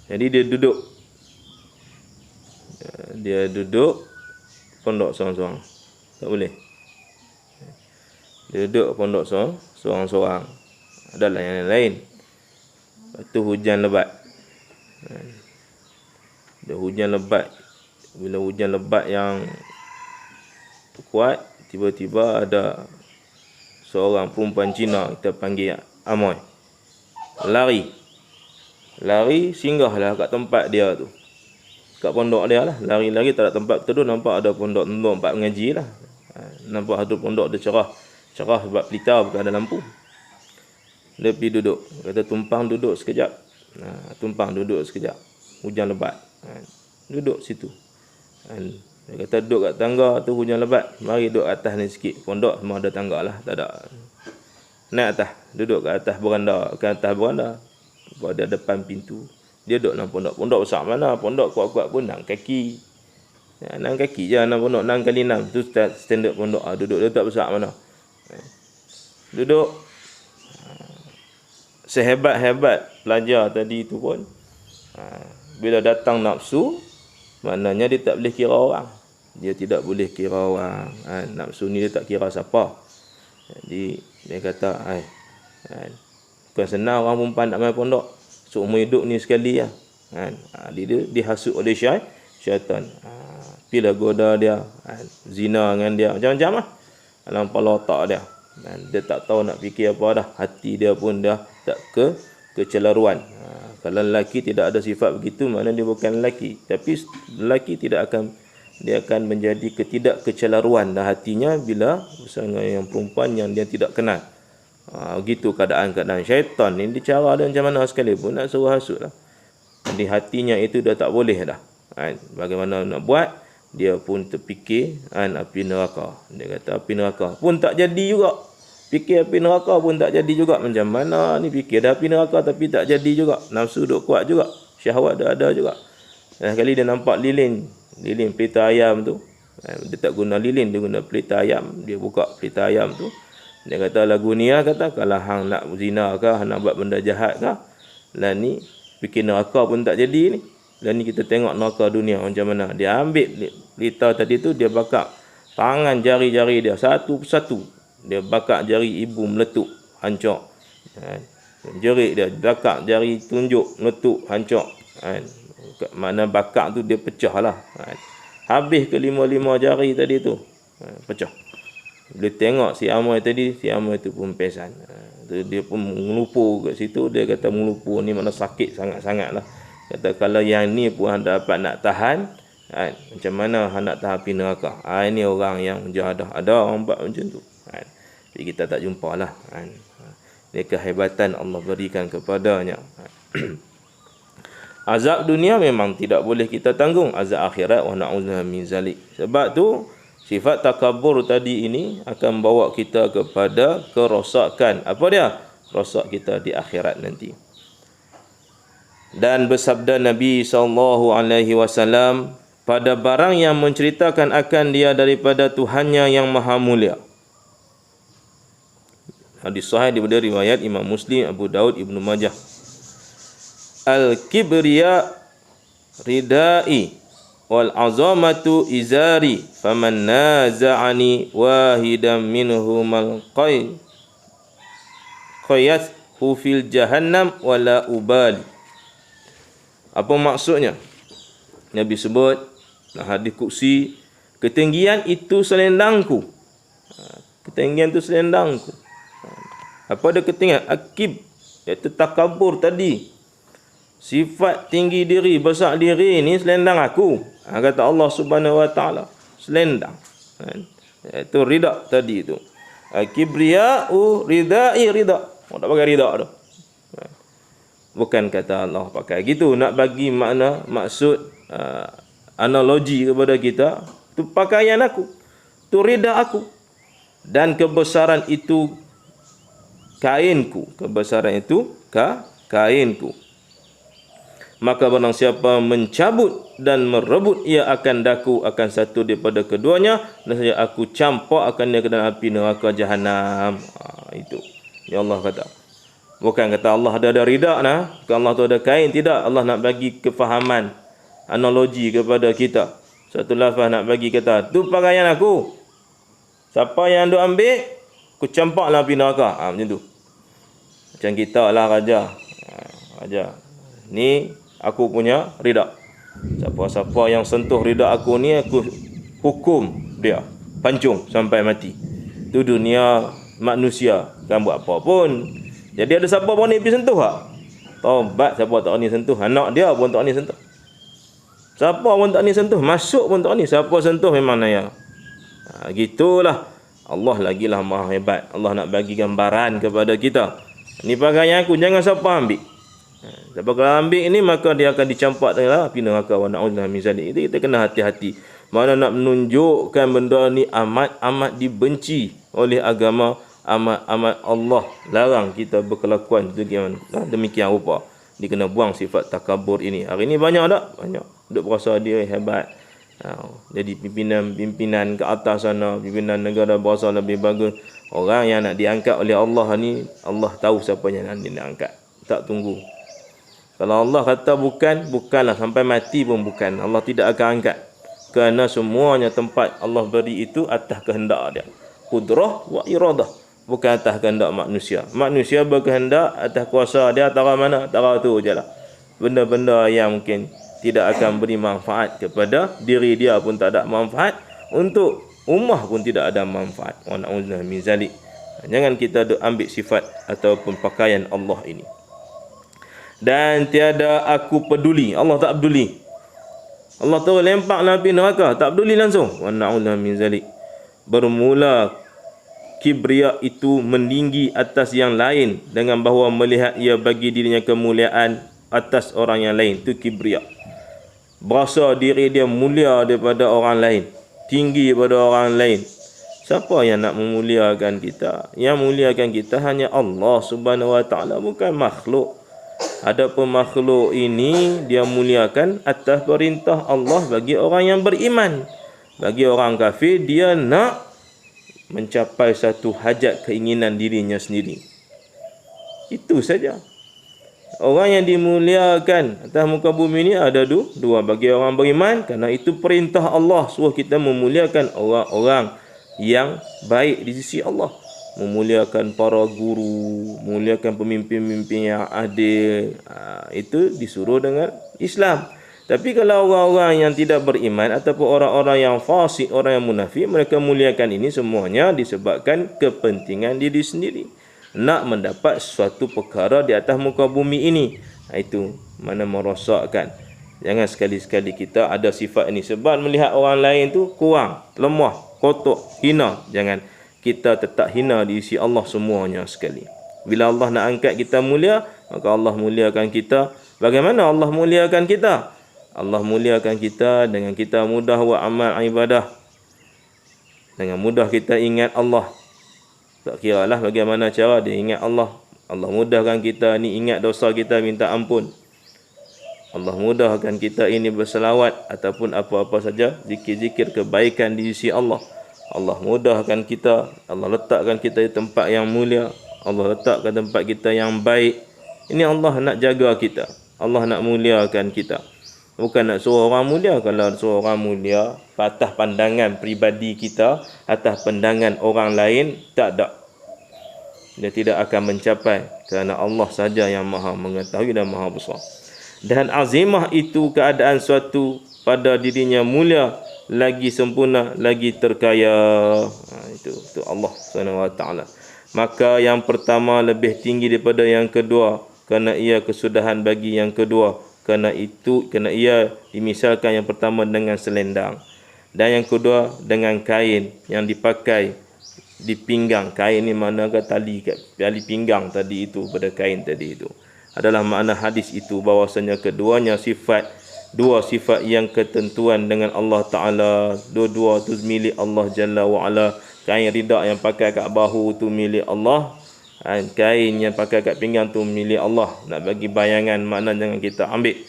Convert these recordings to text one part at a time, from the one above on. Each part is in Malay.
Jadi dia duduk pondok seorang-seorang. Tak boleh. Dia duduk pondok seorang-seorang. Adalah yang lain. Lepas tu hujan lebat. Dia hujan lebat. Bila hujan lebat yang kuat, tiba-tiba ada seorang perempuan Cina, kita panggil Amoy. Lari singgahlah kat tempat dia tu. Kat pondok dia lah. Lari-lari tak ada tempat tidur. Nampak ada pondok tempat mengaji lah. Nampak ada pondok dia cerah sebab pelita bukan ada lampu. Dia pergi duduk. Kata tumpang duduk sekejap. Tumpang duduk sekejap. Hujan lebat. Duduk situ. Dia kata duduk kat tangga tu hujan lebat. Mari duduk atas ni sikit. Pondok semua ada tangga lah. Tak ada. Naik atas. Duduk kat atas beranda. Kat atas beranda. Pada depan pintu. Dia duduk dalam pondok. Pondok besar mana? Pondok kuat-kuat pun 6 kaki. 6 kaki je dalam pondok. 6 kali 6. Tu standard pondok. Duduk dia tak besar mana. Duduk. Sehebat-hebat pelajar tadi tu pun. Bila datang nafsu. Maknanya dia tak boleh kira orang. Dia tidak boleh kira orang. Nafsu ni dia tak kira siapa. Jadi dia kata, bukan senang orang perempuan nak main pondok. Seumur hidup ni sekali lah. Dia dihasut oleh syaitan. Bila goda dia, zina dengan dia, macam-macam lah. Dalam kepala otak dia. Dia tak tahu nak fikir apa dah. Hati dia pun dah tak kecelaruan. Kalau lelaki tidak ada sifat begitu, maknanya dia bukan lelaki. Tapi lelaki tidak akan, dia akan menjadi kecelaruan dah hatinya bila bersama yang perempuan yang dia tidak kenal. Begitu keadaan-keadaan syaitan ni, dia cara dia macam mana sekalipun nak suruh hasut lah. Di hatinya itu dah tak boleh dah. Bagaimana nak buat? Dia pun terfikir api neraka. Dia kata api neraka pun tak jadi juga. Fikir api neraka pun tak jadi juga. Macam mana ni fikir dah api neraka tapi tak jadi juga. Nafsu duk kuat juga. Syahwat dah ada juga. Sekali dia nampak lilin pelita ayam tu. Dia tak guna lilin, dia guna pelita ayam. Dia buka pelita ayam tu. Dia kata lagu ni lah, kata kalau hang nak zina ke, hang nak buat benda jahat ke, lah ni fikir neraka pun tak jadi ni. Lah ni kita tengok neraka dunia macam mana. Dia ambil pelita tadi tu, dia bakar tangan jari-jari dia satu persatu. Dia bakar jari ibu meletup, hancur. Jerit dia bakar jari tunjuk meletup, hancur. Mana bakar tu dia pecah lah. Habis ke 5 jari tadi tu, pecah. Dia tengok si Amoy tadi, si Amoy tu pun pesan. Dia pun mengelupur kat situ. Dia kata mengelupur ni mana sakit sangat-sangat lah. Kata kalau yang ni pun hang dapat nak tahan, macam mana hang nak tahan api neraka. Ini orang yang jahadah. Ada orang buat macam tu. Jadi kita tak jumpa lah. Ini kehebatan Allah berikan kepadanya. Azab dunia memang tidak boleh kita tanggung. Azab akhirat wa na'udzubillah min zalik. Sebab tu sifat takabur tadi ini akan bawa kita kepada kerosakan. Apa dia? Rosak kita di akhirat nanti. Dan bersabda Nabi SAW, pada barang yang menceritakan akan dia daripada Tuhannya yang maha mulia. Hadis sahih daripada riwayat Imam Muslim, Abu Daud, Ibnu Majah. Al-kibriya ridai wal azamatu izari faman naza'ani wahidan minhumal qayyathu fil jahannam wala ubali. Apa maksudnya? Nabi sebut hadis qudsi, ketinggian itu selendangku. Ketinggian itu selendangku. Apa dia ketinggian? Akib, iaitu takabur tadi. Sifat tinggi diri, besar diri ni selendang aku. Kata Allah Subhanahu wa taala, selendang. Itu rida tadi tu. Kibriya'u ridai rida. Tak pakai rida tu. Bukan kata Allah pakai gitu. Nak bagi makna, maksud, analogi kepada kita. Tu pakaian aku. Tu rida aku. Dan kebesaran itu kainku. Kebesaran itu kainku. Maka barang siapa mencabut dan merebut, ia akan daku akan satu daripada keduanya, dan saja aku campak akan dia ke dalam api neraka jahanam. Itu ya Allah kata. Bukan kata Allah ada rida nah, bukan Allah tu ada kain, tidak. Allah nak bagi kefahaman, analogi kepada kita. Satu lafaz nak bagi kata, tu pakaian aku. Siapa yang duk ambil, aku campaklah api neraka. Macam tu. Macam kita lah raja. Raja. Ni aku punya rida. Siapa-siapa yang sentuh rida aku ni, aku hukum dia. Pancung sampai mati. Tu dunia manusia. Kan buat apa pun. Jadi ada siapa pun ni pergi sentuh tak? Taubat siapa tak ni sentuh. Anak dia pun tak ni sentuh. Siapa pun tak ni sentuh. Masuk pun tak ni. Siapa sentuh memang naya. Gitulah. Allah lagilah maha hebat. Allah nak bagi gambaran kepada kita. Ni pakaian aku, jangan siapa ambil. Siapa kalau ambil ini, maka dia akan dicampak dalam api neraka. Wa na'udzubillah min zalik. Itu kita kena hati-hati. Mana nak menunjukkan benda ni amat dibenci oleh agama, amat Allah larang kita berkelakuan demikian rupa. Dia kena buang sifat takabur ini. Hari ini banyak tak? Banyak. Duk berasa dia hebat. Jadi pimpinan ke atas sana, pimpinan negara berasa lebih bagus. Orang yang nak diangkat oleh Allah ni, Allah tahu siapa yang nak diangkat. Tak tunggu. Kalau Allah kata bukan, bukanlah. Sampai mati pun bukan. Allah tidak akan angkat. Kerana semuanya tempat Allah beri itu atas kehendak dia. Qudrah wa iradah. Bukan atas kehendak manusia. Manusia berkehendak atas kuasa dia, antara mana? Antara tu je lah. Benda-benda yang mungkin tidak akan beri manfaat kepada diri dia pun tak ada manfaat. Untuk ummah pun tidak ada manfaat. Wa na'udzubillah min zalik. Jangan kita ambil sifat ataupun pakaian Allah ini. Dan tiada aku peduli. Allah tak peduli. Allah terus lempak api neraka. Tak peduli langsung. Wa na'udzubillah min zalik. Bermula kibria itu meninggi atas yang lain dengan bahawa melihat ia bagi dirinya kemuliaan atas orang yang lain. Itu kibria. Berasa diri dia mulia daripada orang lain, tinggi daripada orang lain. Siapa yang nak memuliakan kita? Yang muliakan kita hanya Allah Subhanahu wa taala, bukan makhluk. Adapun makhluk ini dia muliakan atas perintah Allah bagi orang yang beriman. Bagi orang kafir, dia nak mencapai satu hajat keinginan dirinya sendiri. Itu saja. Orang yang dimuliakan atas muka bumi ini ada dua. Bagi orang beriman, kerana itu perintah Allah. Suruh kita memuliakan orang-orang yang baik di sisi Allah. Memuliakan para guru, memuliakan pemimpin-pemimpin yang adil. Itu disuruh dengan Islam. Tapi kalau orang-orang yang tidak beriman ataupun orang-orang yang fasik, orang yang munafik, mereka muliakan ini semuanya disebabkan kepentingan diri sendiri. Nak mendapat suatu perkara di atas muka bumi ini. Itu mana merosakkan. Jangan sekali-sekali kita ada sifat ini. Sebab melihat orang lain tu kurang, lemah, kotor, hina. Jangan. Kita tetap hina di sisi Allah semuanya sekali. Bila Allah nak angkat kita mulia, maka Allah muliakan kita. Bagaimana Allah muliakan kita? Allah muliakan kita dengan kita mudah buat amal ibadah. Dengan mudah kita ingat Allah. Tak kira lah bagaimana cara dia ingat Allah. Allah mudahkan kita ni ingat dosa kita, minta ampun. Allah mudahkan kita ini berselawat ataupun apa-apa saja zikir-zikir kebaikan di sisi Allah. Allah mudahkan kita, Allah letakkan kita di tempat yang mulia, Allah letakkan tempat kita yang baik. Ini Allah nak jaga kita. Allah nak muliakan kita. Bukan nak suruh orang mulia. Kalau suruh orang mulia atas pandangan pribadi kita, atas pandangan orang lain, tak ada. Dia tidak akan mencapai. Kerana Allah saja yang maha mengetahui dan maha besar. Dan azimah itu keadaan suatu pada dirinya mulia, lagi sempurna, lagi terkaya. Itu Allah SWT. Maka yang pertama lebih tinggi daripada yang kedua, kerana ia kesudahan bagi yang kedua. Kerana ia dimisalkan yang pertama dengan selendang, dan yang kedua dengan kain yang dipakai di pinggang. Kain ni mana ke tali pinggang tadi itu, pada kain tadi itu. Adalah makna hadis itu bahwasanya keduanya dua sifat yang ketentuan dengan Allah Ta'ala. Dua-dua tu milik Allah Jalla wa'ala. Kain rida yang pakai kat bahu tu milik Allah. Kain yang pakai kat pinggang tu milik Allah. Nak bagi bayangan makna jangan kita ambil.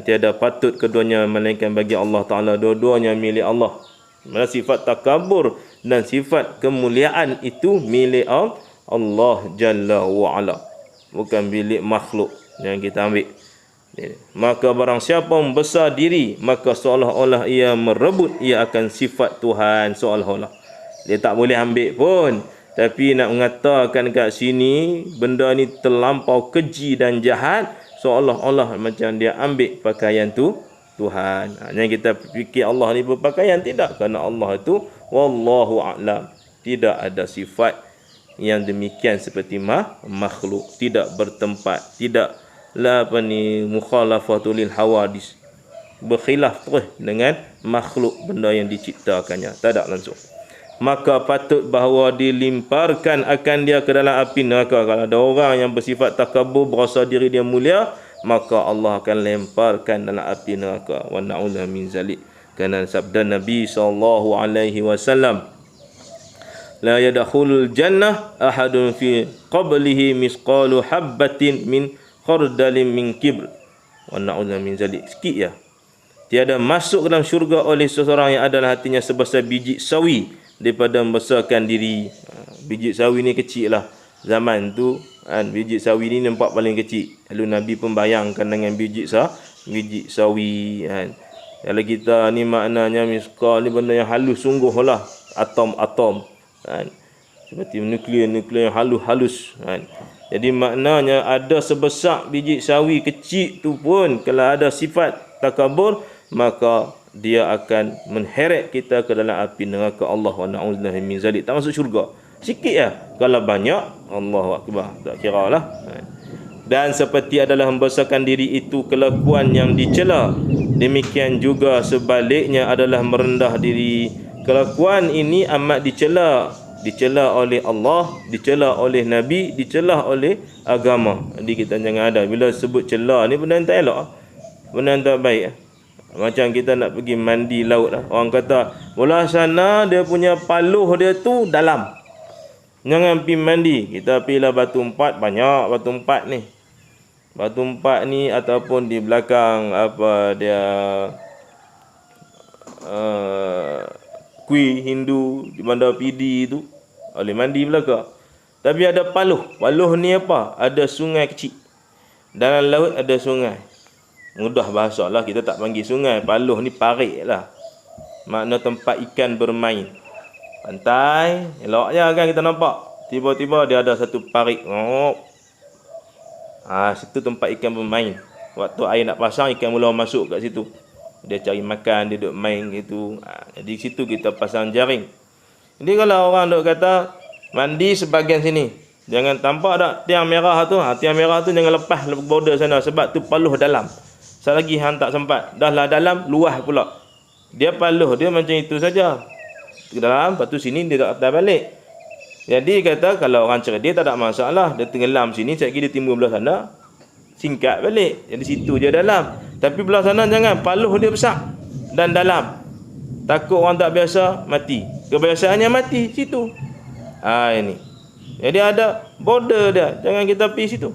Tiada patut keduanya melainkan bagi Allah Ta'ala. Dua-duanya milik Allah. Mana sifat takabur dan sifat kemuliaan itu milik Allah Jalla wa'ala. bukan milik makhluk yang kita ambil. Maka barang siapa membesar diri, maka seolah-olah ia merebut, ia akan sifat Tuhan seolah-olah. Dia tak boleh ambil pun, tapi nak mengatakan kat sini benda ni terlampau keji dan jahat, seolah-olah macam dia ambil pakaian tu Tuhan. Jangan kita fikir Allah ni berpakaian, tidak, kerana Allah itu wallahu a'lam, tidak ada sifat yang demikian seperti makhluk, tidak bertempat, tidak mukhalafatul lil hawadis, berkhilaf terus dengan makhluk, benda yang diciptakannya, tak ada langsung. Maka patut bahawa dilimparkan akan dia ke dalam api neraka. Kalau ada orang yang bersifat takabur, berasa diri dia mulia, maka Allah akan lemparkan dalam api neraka. Wa na'udzu min zalik. Kerana sabda Nabi SAW, la yadkhulul jannah ahadun fi qablihi misqalu habbatin min khardalin min kibr. Wa na'udzu min zalik. Sikit ya. Tiada masuk ke dalam syurga oleh seseorang yang adalah hatinya sebesar biji sawi daripada membesarkan diri. Biji sawi ni kecil lah. Zaman tu kan, biji sawi ni nampak paling kecil. Lalu Nabi pun bayangkan dengan biji sawi kan. Kalau kita ni maknanya misqal ni benda yang halus sungguh lah. Atom-atom kan. Seperti nuklear yang halus kan. Jadi maknanya ada sebesar biji sawi kecil tu pun, kalau ada sifat takabur, maka dia akan mengheret kita ke dalam api neraka. Allah wa na'udzubillahi min zalik. Tak masuk syurga. Sikit ya. Kalau banyak, Allahu akbar, tak kira lah. Dan seperti adalah membesarkan diri itu kelakuan yang dicela, demikian juga sebaliknya adalah merendah diri. Kelakuan ini amat dicela. Dicela oleh Allah, dicela oleh Nabi, dicela oleh agama. Jadi kita jangan ada, bila sebut cela ni benda yang tak elok, benda yang tak baik. Macam kita nak pergi mandi laut lah. Orang kata bola sana dia punya paluh dia tu dalam, jangan pergi mandi. Kita pergilah Batu Empat, banyak Batu Empat ni. Batu Empat ni ataupun di belakang apa dia Kui Hindu di Bandar Pidi tu, boleh mandi belaka. Tapi ada paluh. Paluh ni apa? Ada sungai kecil. Dalam laut ada sungai. Mudah bahasa lah, kita tak panggil sungai. Paluh ni parik lah. Makna tempat ikan bermain. Pantai, eloknya kan kita nampak. Tiba-tiba dia ada satu parik. Situ tempat ikan bermain. Waktu air nak pasang, ikan mula masuk kat situ. Dia cari makan, dia duduk main gitu. Di situ kita pasang jaring. Jadi kalau orang duk kata mandi sebahagian sini, jangan tampak tak tiang merah tu. Tiang merah tu jangan lepas border sana, sebab tu paluh dalam. Selagi hang tak sempat, dah lah dalam, luah pula. Dia paluh dia macam itu saja. Dalam, lepas tu sini dia tak patah balik. Jadi kata kalau orang cerdik tak ada masalah, dia tenggelam sini, sekejap dia timbul belah sana, singkat balik. Jadi situ je dalam. Tapi belah sana jangan, paluh dia besar dan dalam. Takut orang tak biasa mati. Kebiasaannya mati situ. Ini. Jadi ada border dia, jangan kita pergi situ.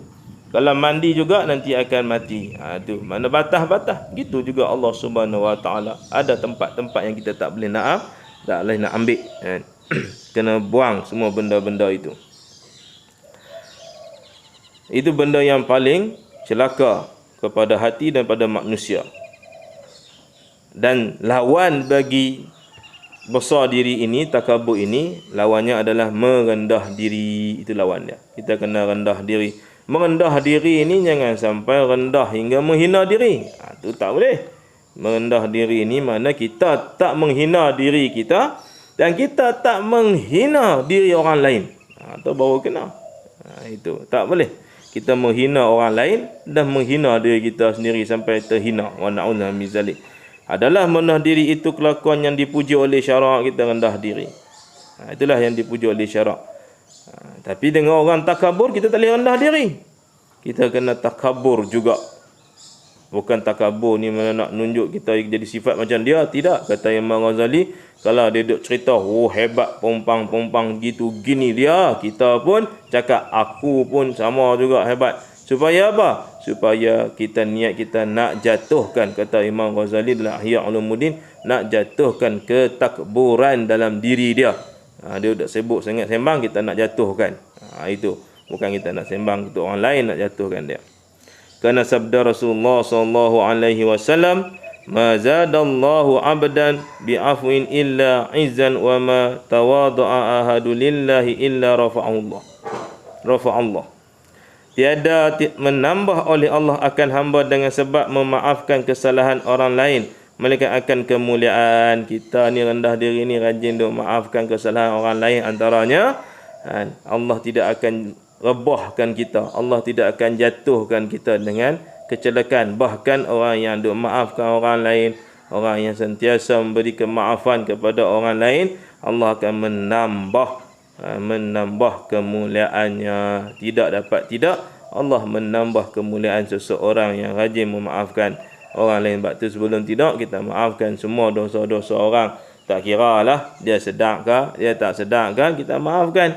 Kalau mandi juga nanti akan mati. Tu mana batas-batas. Gitu juga Allah Subhanahu Wa Taala. Ada tempat-tempat yang kita tak boleh nak ambil. Kena buang semua benda-benda itu. Itu benda yang paling celaka kepada hati dan pada manusia. Dan lawan bagi besar diri ini, takabur ini, lawannya adalah merendah diri. Itu lawan dia. Kita kena rendah diri. Merendah diri ini jangan sampai rendah hingga menghina diri. Itu tak boleh. Merendah diri ini mana kita tak menghina diri kita dan kita tak menghina diri orang lain. Itu baru kena. Itu tak boleh. Kita menghina orang lain dan menghina diri kita sendiri sampai terhina. Wa na'udzu min zalik. Adalah merendah diri itu kelakuan yang dipuji oleh syarak, kita rendah diri. Itulah yang dipuji oleh syarak. Tapi dengan orang takabur kita tak boleh rendah diri. Kita kena takabur juga. Bukan takabur ni mana nak nunjuk kita jadi sifat macam dia. Tidak. Kata Imam Ghazali, kalau dia duk cerita, hebat pompang-pompang gitu gini dia, kita pun cakap aku pun sama juga hebat. Supaya apa? Supaya kita niat kita nak jatuhkan, kata Imam Ghazali dalam Ihya Ulumuddin, nak jatuhkan ketakburan dalam diri dia. Dia dah sibuk sangat sembang, kita nak jatuhkan. Itu. Bukan kita nak sembang untuk orang lain, nak jatuhkan dia. Kerana sabda Rasulullah sallallahu alaihi wasallam, "Ma zadallahu 'abdan bi'afwin illa 'izzan wa ma tawadha'a ahadu lillahi illa rafa'allah." Rafa'allah. Tiada menambah oleh Allah akan hamba dengan sebab memaafkan kesalahan orang lain, melainkan akan kemuliaan. Kita ni rendah diri ni rajin duk maafkan kesalahan orang lain, antaranya Allah tidak akan rebahkan kita, Allah tidak akan jatuhkan kita dengan kecelakaan. Bahkan orang yang duk maafkan orang lain, orang yang sentiasa memberi kemaafan kepada orang lain, Allah akan menambah kemuliaannya. Tidak dapat tidak, Allah menambah kemuliaan seseorang yang rajin memaafkan orang lain. Sebab tu sebelum tidur kita maafkan semua dosa-dosa orang. Tak kira lah dia sedar ke, dia tak sedar ke, kita maafkan.